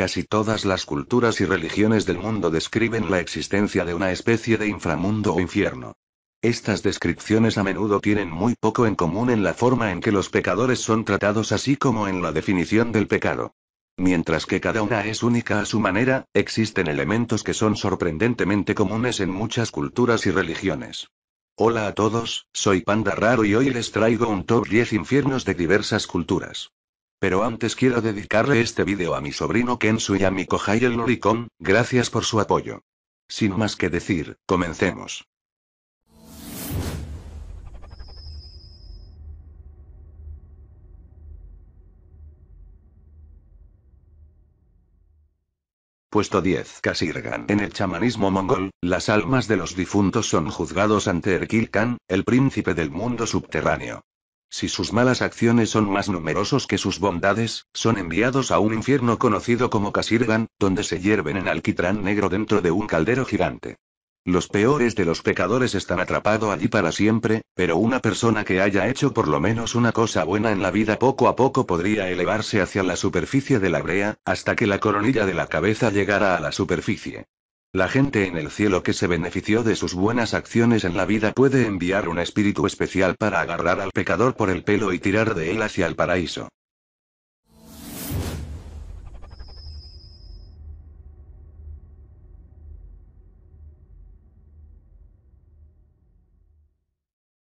Casi todas las culturas y religiones del mundo describen la existencia de una especie de inframundo o infierno. Estas descripciones a menudo tienen muy poco en común en la forma en que los pecadores son tratados, así como en la definición del pecado. Mientras que cada una es única a su manera, existen elementos que son sorprendentemente comunes en muchas culturas y religiones. Hola a todos, soy Panda Raro y hoy les traigo un top 10 infiernos de diversas culturas. Pero antes quiero dedicarle este vídeo a mi sobrino Kensu y a mi Kohai el Lolicón, gracias por su apoyo. Sin más que decir, comencemos. Puesto 10. Kasirgan. En el chamanismo mongol, las almas de los difuntos son juzgados ante Erkil Khan, el príncipe del mundo subterráneo. Si sus malas acciones son más numerosos que sus bondades, son enviados a un infierno conocido como Kasirgan, donde se hierven en alquitrán negro dentro de un caldero gigante. Los peores de los pecadores están atrapados allí para siempre, pero una persona que haya hecho por lo menos una cosa buena en la vida poco a poco podría elevarse hacia la superficie de la brea, hasta que la coronilla de la cabeza llegara a la superficie. La gente en el cielo que se benefició de sus buenas acciones en la vida puede enviar un espíritu especial para agarrar al pecador por el pelo y tirar de él hacia el paraíso.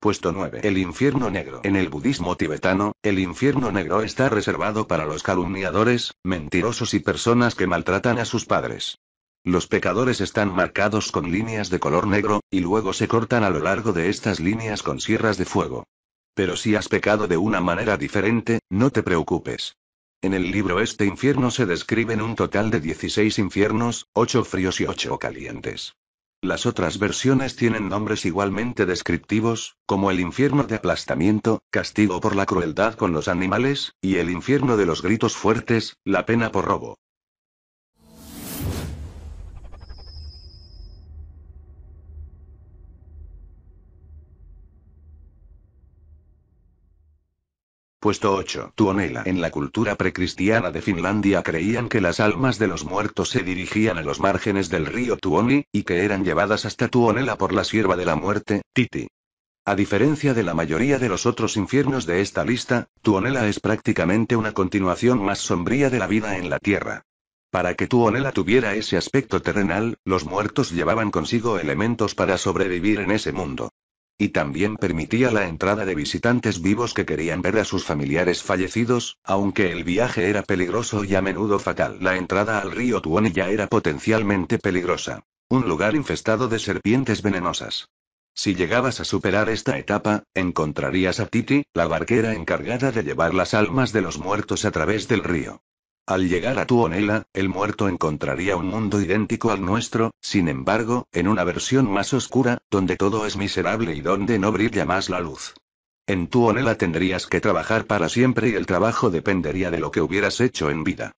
Puesto 9. El infierno negro. En el budismo tibetano, el infierno negro está reservado para los calumniadores, mentirosos y personas que maltratan a sus padres. Los pecadores están marcados con líneas de color negro, y luego se cortan a lo largo de estas líneas con sierras de fuego. Pero si has pecado de una manera diferente, no te preocupes. En el libro Este infierno se describen un total de 16 infiernos, 8 fríos y 8 calientes. Las otras versiones tienen nombres igualmente descriptivos, como el infierno de aplastamiento, castigo por la crueldad con los animales, y el infierno de los gritos fuertes, la pena por robo. Puesto 8. Tuonela. En la cultura precristiana de Finlandia creían que las almas de los muertos se dirigían a los márgenes del río Tuoni, y que eran llevadas hasta Tuonela por la sierva de la muerte, Titi. A diferencia de la mayoría de los otros infiernos de esta lista, Tuonela es prácticamente una continuación más sombría de la vida en la tierra. Para que Tuonela tuviera ese aspecto terrenal, los muertos llevaban consigo elementos para sobrevivir en ese mundo. Y también permitía la entrada de visitantes vivos que querían ver a sus familiares fallecidos, aunque el viaje era peligroso y a menudo fatal. La entrada al río Tuoni ya era potencialmente peligrosa. Un lugar infestado de serpientes venenosas. Si llegabas a superar esta etapa, encontrarías a Titi, la barquera encargada de llevar las almas de los muertos a través del río. Al llegar a Tuonela, el muerto encontraría un mundo idéntico al nuestro, sin embargo, en una versión más oscura, donde todo es miserable y donde no brilla más la luz. En Tuonela tendrías que trabajar para siempre y el trabajo dependería de lo que hubieras hecho en vida.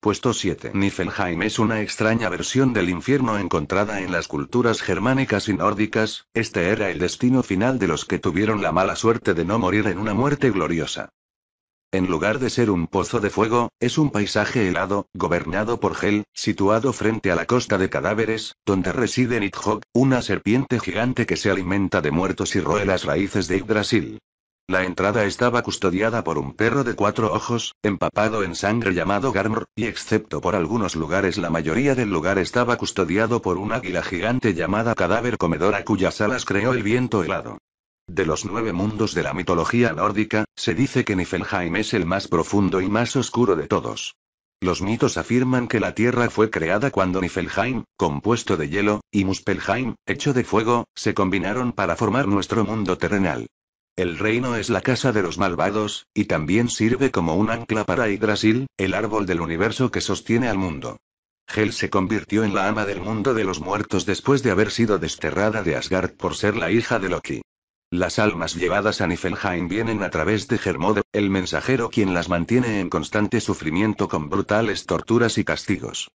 Puesto 7. Niflheim es una extraña versión del infierno encontrada en las culturas germánicas y nórdicas. Este era el destino final de los que tuvieron la mala suerte de no morir en una muerte gloriosa. En lugar de ser un pozo de fuego, es un paisaje helado, gobernado por Hel, situado frente a la costa de cadáveres, donde reside Nidhogg, una serpiente gigante que se alimenta de muertos y roe las raíces de Yggdrasil. La entrada estaba custodiada por un perro de 4 ojos, empapado en sangre llamado Garmr, y excepto por algunos lugares la mayoría del lugar estaba custodiado por un águila gigante llamada Cadáver Comedora cuyas alas creó el viento helado. De los 9 mundos de la mitología nórdica, se dice que Niflheim es el más profundo y más oscuro de todos. Los mitos afirman que la Tierra fue creada cuando Niflheim, compuesto de hielo, y Muspelheim, hecho de fuego, se combinaron para formar nuestro mundo terrenal. El reino es la casa de los malvados, y también sirve como un ancla para Yggdrasil, el árbol del universo que sostiene al mundo. Hel se convirtió en la ama del mundo de los muertos después de haber sido desterrada de Asgard por ser la hija de Loki. Las almas llevadas a Niflheim vienen a través de Hermod, el mensajero quien las mantiene en constante sufrimiento con brutales torturas y castigos.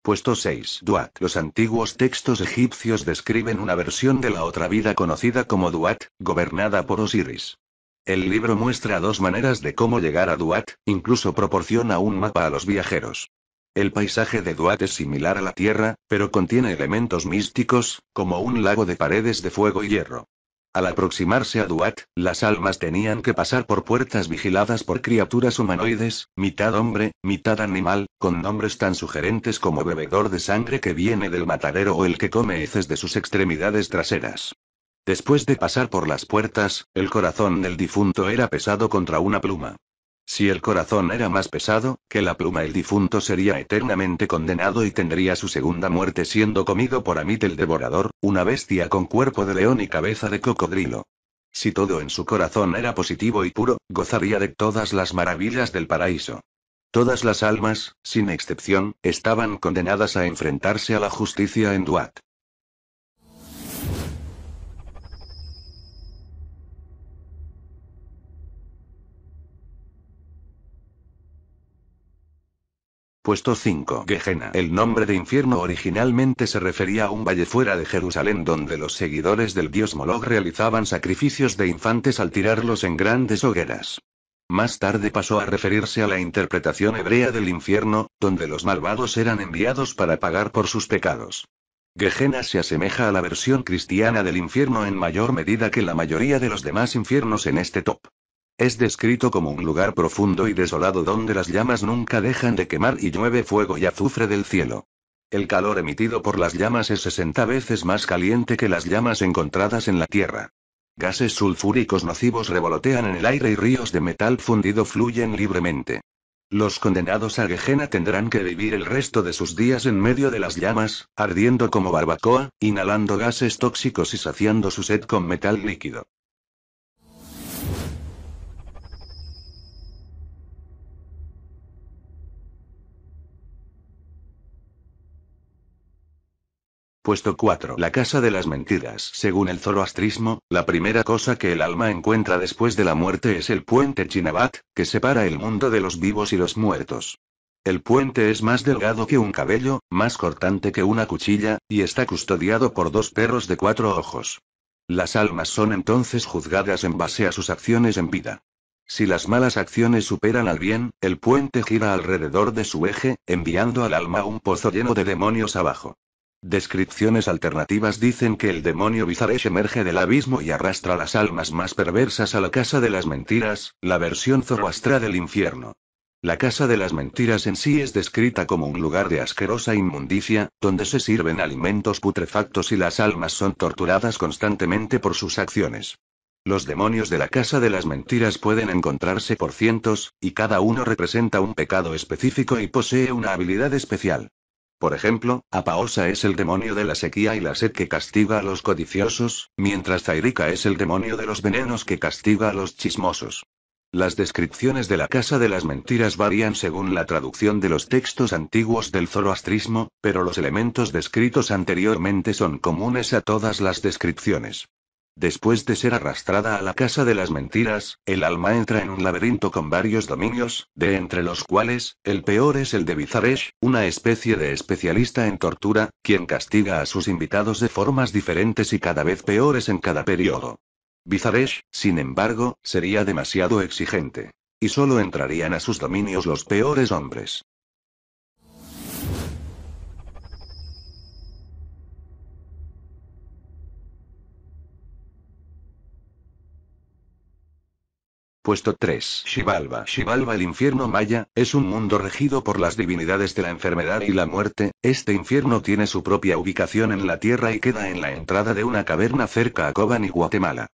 Puesto 6. Duat. Los antiguos textos egipcios describen una versión de la otra vida conocida como Duat, gobernada por Osiris. El libro muestra dos maneras de cómo llegar a Duat, incluso proporciona un mapa a los viajeros. El paisaje de Duat es similar a la Tierra, pero contiene elementos místicos, como un lago de paredes de fuego y hierro. Al aproximarse a Duat, las almas tenían que pasar por puertas vigiladas por criaturas humanoides, mitad hombre, mitad animal, con nombres tan sugerentes como bebedor de sangre que viene del matadero o el que come heces de sus extremidades traseras. Después de pasar por las puertas, el corazón del difunto era pesado contra una pluma. Si el corazón era más pesado que la pluma, el difunto sería eternamente condenado y tendría su segunda muerte siendo comido por Amit el Devorador, una bestia con cuerpo de león y cabeza de cocodrilo. Si todo en su corazón era positivo y puro, gozaría de todas las maravillas del paraíso. Todas las almas, sin excepción, estaban condenadas a enfrentarse a la justicia en Duat. Puesto 5. Gehenna. El nombre de infierno originalmente se refería a un valle fuera de Jerusalén donde los seguidores del dios Moloch realizaban sacrificios de infantes al tirarlos en grandes hogueras. Más tarde pasó a referirse a la interpretación hebrea del infierno, donde los malvados eran enviados para pagar por sus pecados. Gehenna se asemeja a la versión cristiana del infierno en mayor medida que la mayoría de los demás infiernos en este top. Es descrito como un lugar profundo y desolado donde las llamas nunca dejan de quemar y llueve fuego y azufre del cielo. El calor emitido por las llamas es 60 veces más caliente que las llamas encontradas en la tierra. Gases sulfúricos nocivos revolotean en el aire y ríos de metal fundido fluyen libremente. Los condenados a Gehenna tendrán que vivir el resto de sus días en medio de las llamas, ardiendo como barbacoa, inhalando gases tóxicos y saciando su sed con metal líquido. Puesto 4. La casa de las mentiras. Según el zoroastrismo, la primera cosa que el alma encuentra después de la muerte es el puente Chinabat, que separa el mundo de los vivos y los muertos. El puente es más delgado que un cabello, más cortante que una cuchilla, y está custodiado por dos perros de 4 ojos. Las almas son entonces juzgadas en base a sus acciones en vida. Si las malas acciones superan al bien, el puente gira alrededor de su eje, enviando al alma a un pozo lleno de demonios abajo. Descripciones alternativas dicen que el demonio Bizaresh emerge del abismo y arrastra las almas más perversas a la casa de las mentiras, la versión zoroastra del infierno. La casa de las mentiras en sí es descrita como un lugar de asquerosa inmundicia, donde se sirven alimentos putrefactos y las almas son torturadas constantemente por sus acciones. Los demonios de la casa de las mentiras pueden encontrarse por cientos, y cada uno representa un pecado específico y posee una habilidad especial. Por ejemplo, Apaosa es el demonio de la sequía y la sed que castiga a los codiciosos, mientras Zairika es el demonio de los venenos que castiga a los chismosos. Las descripciones de la casa de las mentiras varían según la traducción de los textos antiguos del zoroastrismo, pero los elementos descritos anteriormente son comunes a todas las descripciones. Después de ser arrastrada a la casa de las mentiras, el alma entra en un laberinto con varios dominios, de entre los cuales, el peor es el de Bizaresh, una especie de especialista en tortura, quien castiga a sus invitados de formas diferentes y cada vez peores en cada periodo. Bizaresh, sin embargo, sería demasiado exigente. Y solo entrarían a sus dominios los peores hombres. Puesto 3. Xibalba. Xibalba, el infierno maya, es un mundo regido por las divinidades de la enfermedad y la muerte. Este infierno tiene su propia ubicación en la tierra y queda en la entrada de una caverna cerca a Cobán y Guatemala.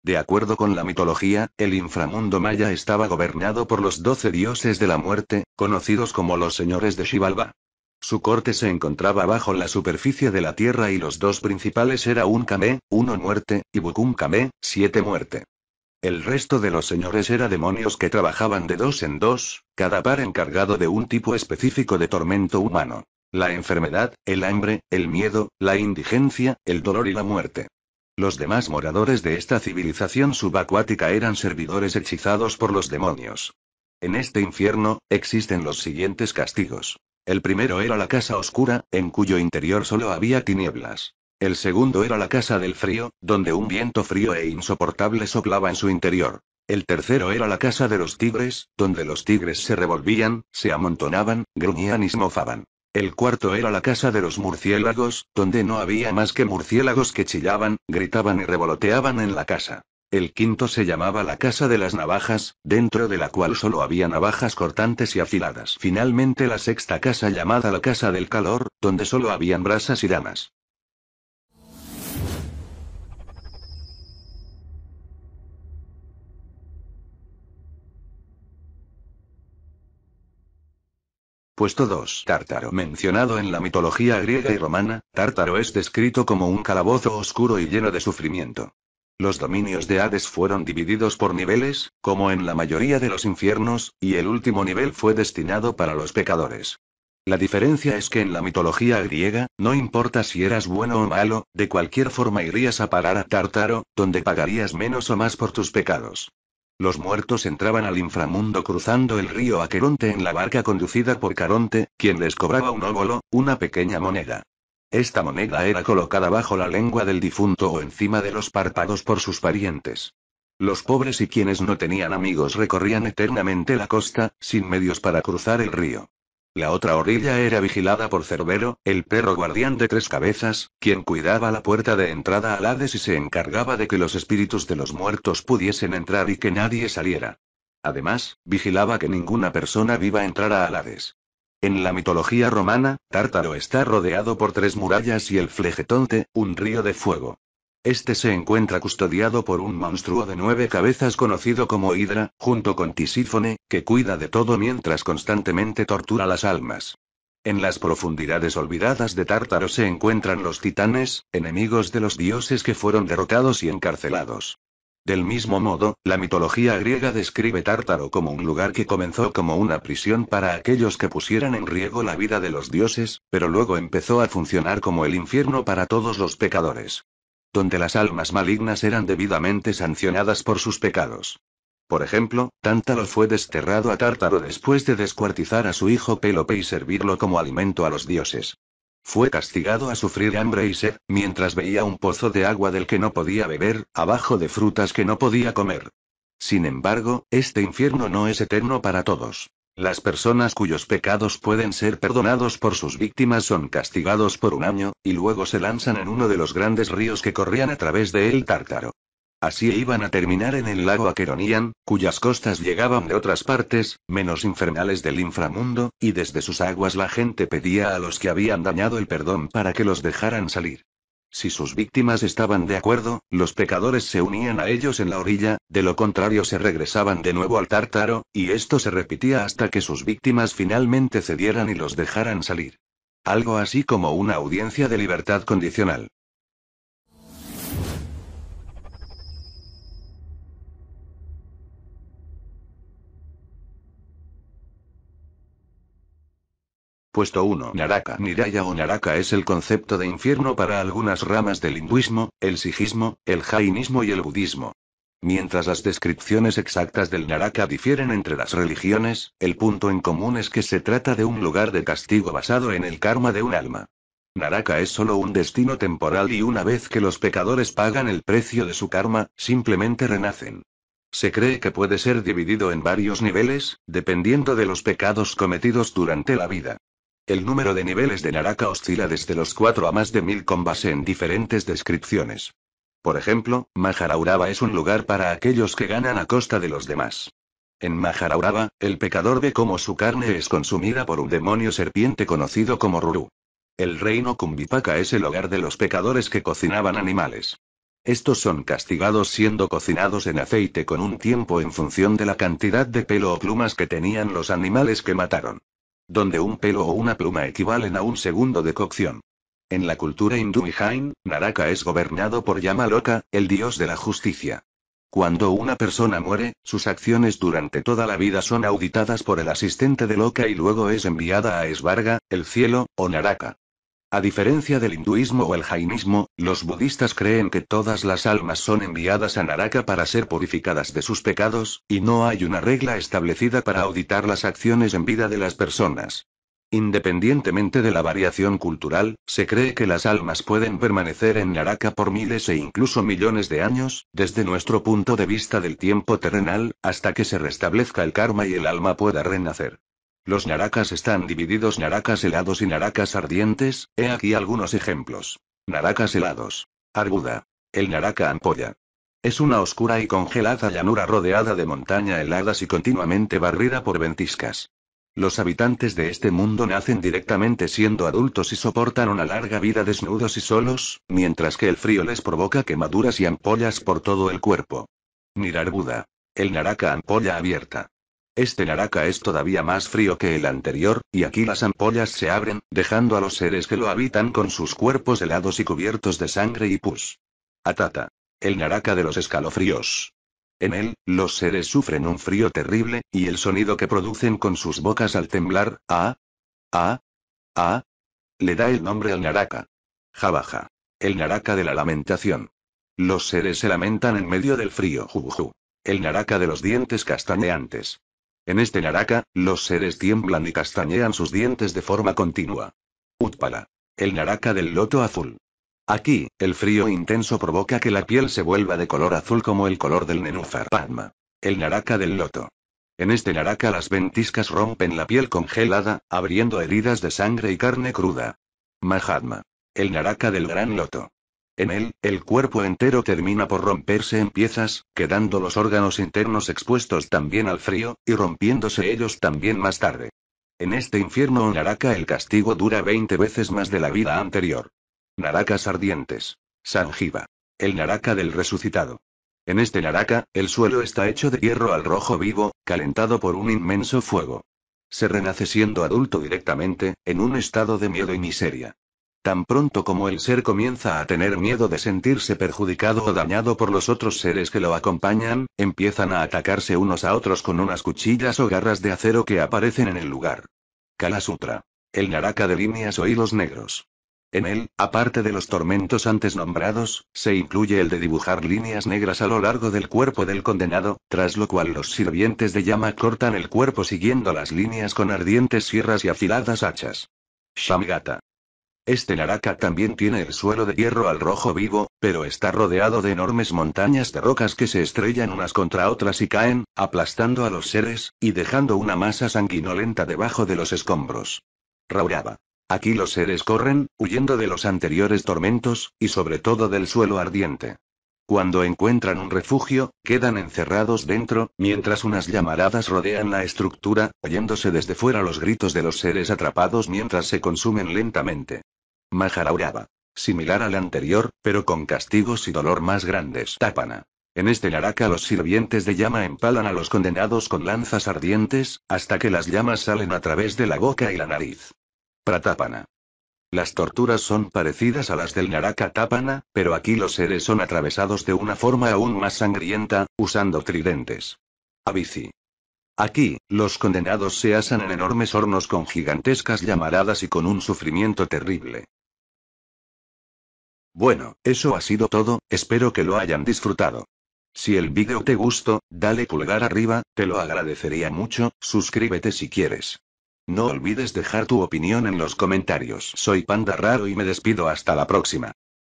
De acuerdo con la mitología, el inframundo maya estaba gobernado por los 12 dioses de la muerte, conocidos como los señores de Xibalba. Su corte se encontraba bajo la superficie de la tierra y los dos principales era Un-Kame, 1 muerte, y Bukum-Kame, 7 muerte. El resto de los señores era demonios que trabajaban de 2 en 2, cada par encargado de un tipo específico de tormento humano. La enfermedad, el hambre, el miedo, la indigencia, el dolor y la muerte. Los demás moradores de esta civilización subacuática eran servidores hechizados por los demonios. En este infierno, existen los siguientes castigos. El primero era la casa oscura, en cuyo interior solo había tinieblas. El segundo era la casa del frío, donde un viento frío e insoportable soplaba en su interior. El tercero era la casa de los tigres, donde los tigres se revolvían, se amontonaban, gruñían y se mofaban. El cuarto era la casa de los murciélagos, donde no había más que murciélagos que chillaban, gritaban y revoloteaban en la casa. El quinto se llamaba la casa de las navajas, dentro de la cual solo había navajas cortantes y afiladas. Finalmente la sexta casa llamada la casa del calor, donde solo habían brasas y llamas. Puesto 2. Tártaro. Mencionado en la mitología griega y romana, Tártaro es descrito como un calabozo oscuro y lleno de sufrimiento. Los dominios de Hades fueron divididos por niveles, como en la mayoría de los infiernos, y el último nivel fue destinado para los pecadores. La diferencia es que en la mitología griega, no importa si eras bueno o malo, de cualquier forma irías a parar a Tártaro, donde pagarías menos o más por tus pecados. Los muertos entraban al inframundo cruzando el río Aqueronte en la barca conducida por Caronte, quien les cobraba un óbolo, una pequeña moneda. Esta moneda era colocada bajo la lengua del difunto o encima de los párpados por sus parientes. Los pobres y quienes no tenían amigos recorrían eternamente la costa, sin medios para cruzar el río. La otra orilla era vigilada por Cerbero, el perro guardián de 3 cabezas, quien cuidaba la puerta de entrada al Hades y se encargaba de que los espíritus de los muertos pudiesen entrar y que nadie saliera. Además, vigilaba que ninguna persona viva entrara al Hades. En la mitología romana, Tártaro está rodeado por 3 murallas y el Flegetonte, un río de fuego. Este se encuentra custodiado por un monstruo de 9 cabezas conocido como Hidra, junto con Tisífone, que cuida de todo mientras constantemente tortura las almas. En las profundidades olvidadas de Tártaro se encuentran los titanes, enemigos de los dioses que fueron derrotados y encarcelados. Del mismo modo, la mitología griega describe Tártaro como un lugar que comenzó como una prisión para aquellos que pusieran en riesgo la vida de los dioses, pero luego empezó a funcionar como el infierno para todos los pecadores. Donde las almas malignas eran debidamente sancionadas por sus pecados. Por ejemplo, Tántalo fue desterrado a Tártaro después de descuartizar a su hijo Pélope y servirlo como alimento a los dioses. Fue castigado a sufrir hambre y sed, mientras veía un pozo de agua del que no podía beber, abajo de frutas que no podía comer. Sin embargo, este infierno no es eterno para todos. Las personas cuyos pecados pueden ser perdonados por sus víctimas son castigados por 1 año, y luego se lanzan en uno de los grandes ríos que corrían a través de él Tártaro. Así iban a terminar en el lago Aqueronian, cuyas costas llegaban de otras partes, menos infernales del inframundo, y desde sus aguas la gente pedía a los que habían dañado el perdón para que los dejaran salir. Si sus víctimas estaban de acuerdo, los pecadores se unían a ellos en la orilla, de lo contrario se regresaban de nuevo al Tártaro, y esto se repetía hasta que sus víctimas finalmente cedieran y los dejaran salir. Algo así como una audiencia de libertad condicional. Puesto 1. Naraka. Niraya o Naraka es el concepto de infierno para algunas ramas del hinduismo, el sijismo, el jainismo y el budismo. Mientras las descripciones exactas del Naraka difieren entre las religiones, el punto en común es que se trata de un lugar de castigo basado en el karma de un alma. Naraka es solo un destino temporal y una vez que los pecadores pagan el precio de su karma, simplemente renacen. Se cree que puede ser dividido en varios niveles, dependiendo de los pecados cometidos durante la vida. El número de niveles de Naraka oscila desde los 4 a más de 1000 con base en diferentes descripciones. Por ejemplo, Maharaurava es un lugar para aquellos que ganan a costa de los demás. En Maharaurava, el pecador ve cómo su carne es consumida por un demonio serpiente conocido como Ruru. El reino Kumbhipaka es el hogar de los pecadores que cocinaban animales. Estos son castigados siendo cocinados en aceite con un tiempo en función de la cantidad de pelo o plumas que tenían los animales que mataron. Donde un pelo o una pluma equivalen a 1 segundo de cocción. En la cultura hindú y Jain, Naraka es gobernado por Yamaloka, el dios de la justicia. Cuando una persona muere, sus acciones durante toda la vida son auditadas por el asistente de Loka y luego es enviada a Svarga, el cielo, o Naraka. A diferencia del hinduismo o el jainismo, los budistas creen que todas las almas son enviadas a Naraka para ser purificadas de sus pecados, y no hay una regla establecida para auditar las acciones en vida de las personas. Independientemente de la variación cultural, se cree que las almas pueden permanecer en Naraka por miles e incluso millones de años, desde nuestro punto de vista del tiempo terrenal, hasta que se restablezca el karma y el alma pueda renacer. Los Narakas están divididos: Narakas helados y Narakas ardientes. He aquí algunos ejemplos. Narakas helados. Arbuda. El Naraka ampolla. Es una oscura y congelada llanura rodeada de montaña heladas y continuamente barrida por ventiscas. Los habitantes de este mundo nacen directamente siendo adultos y soportan una larga vida desnudos y solos, mientras que el frío les provoca quemaduras y ampollas por todo el cuerpo. Nirarbuda. El Naraka ampolla abierta. Este Naraka es todavía más frío que el anterior, y aquí las ampollas se abren, dejando a los seres que lo habitan con sus cuerpos helados y cubiertos de sangre y pus. Atata. El Naraka de los escalofríos. En él, los seres sufren un frío terrible, y el sonido que producen con sus bocas al temblar, le da el nombre al Naraka. Jabaja. El Naraka de la lamentación. Los seres se lamentan en medio del frío. Juju. El Naraka de los dientes castañeantes. En este Naraka, los seres tiemblan y castañean sus dientes de forma continua. Utpala. El Naraka del loto azul. Aquí, el frío intenso provoca que la piel se vuelva de color azul como el color del nenúfar. Padma. El Naraka del loto. En este Naraka las ventiscas rompen la piel congelada, abriendo heridas de sangre y carne cruda. Mahatma. El Naraka del gran loto. En él, el cuerpo entero termina por romperse en piezas, quedando los órganos internos expuestos también al frío, y rompiéndose ellos también más tarde. En este infierno o Naraka el castigo dura 20 veces más de la vida anterior. Narakas ardientes. Sanjiva. El Naraka del resucitado. En este Naraka, el suelo está hecho de hierro al rojo vivo, calentado por un inmenso fuego. Se renace siendo adulto directamente, en un estado de miedo y miseria. Tan pronto como el ser comienza a tener miedo de sentirse perjudicado o dañado por los otros seres que lo acompañan, empiezan a atacarse unos a otros con unas cuchillas o garras de acero que aparecen en el lugar. Kala Sutra. El Naraka de líneas o hilos negros. En él, aparte de los tormentos antes nombrados, se incluye el de dibujar líneas negras a lo largo del cuerpo del condenado, tras lo cual los sirvientes de llama cortan el cuerpo siguiendo las líneas con ardientes sierras y afiladas hachas. Shamgata. Este Naraka también tiene el suelo de hierro al rojo vivo, pero está rodeado de enormes montañas de rocas que se estrellan unas contra otras y caen, aplastando a los seres, y dejando una masa sanguinolenta debajo de los escombros. Raurava. Aquí los seres corren, huyendo de los anteriores tormentos, y sobre todo del suelo ardiente. Cuando encuentran un refugio, quedan encerrados dentro, mientras unas llamaradas rodean la estructura, oyéndose desde fuera los gritos de los seres atrapados mientras se consumen lentamente. Maharaurava. Similar al anterior, pero con castigos y dolor más grandes. Tapana. En este Naraka los sirvientes de llama empalan a los condenados con lanzas ardientes, hasta que las llamas salen a través de la boca y la nariz. Pratapana. Las torturas son parecidas a las del Naraka Tapana, pero aquí los seres son atravesados de una forma aún más sangrienta, usando tridentes. Abici. Aquí, los condenados se asan en enormes hornos con gigantescas llamaradas y con un sufrimiento terrible. Bueno, eso ha sido todo, espero que lo hayan disfrutado. Si el vídeo te gustó, dale pulgar arriba, te lo agradecería mucho, suscríbete si quieres. No olvides dejar tu opinión en los comentarios. Soy Panda Raro y me despido hasta la próxima.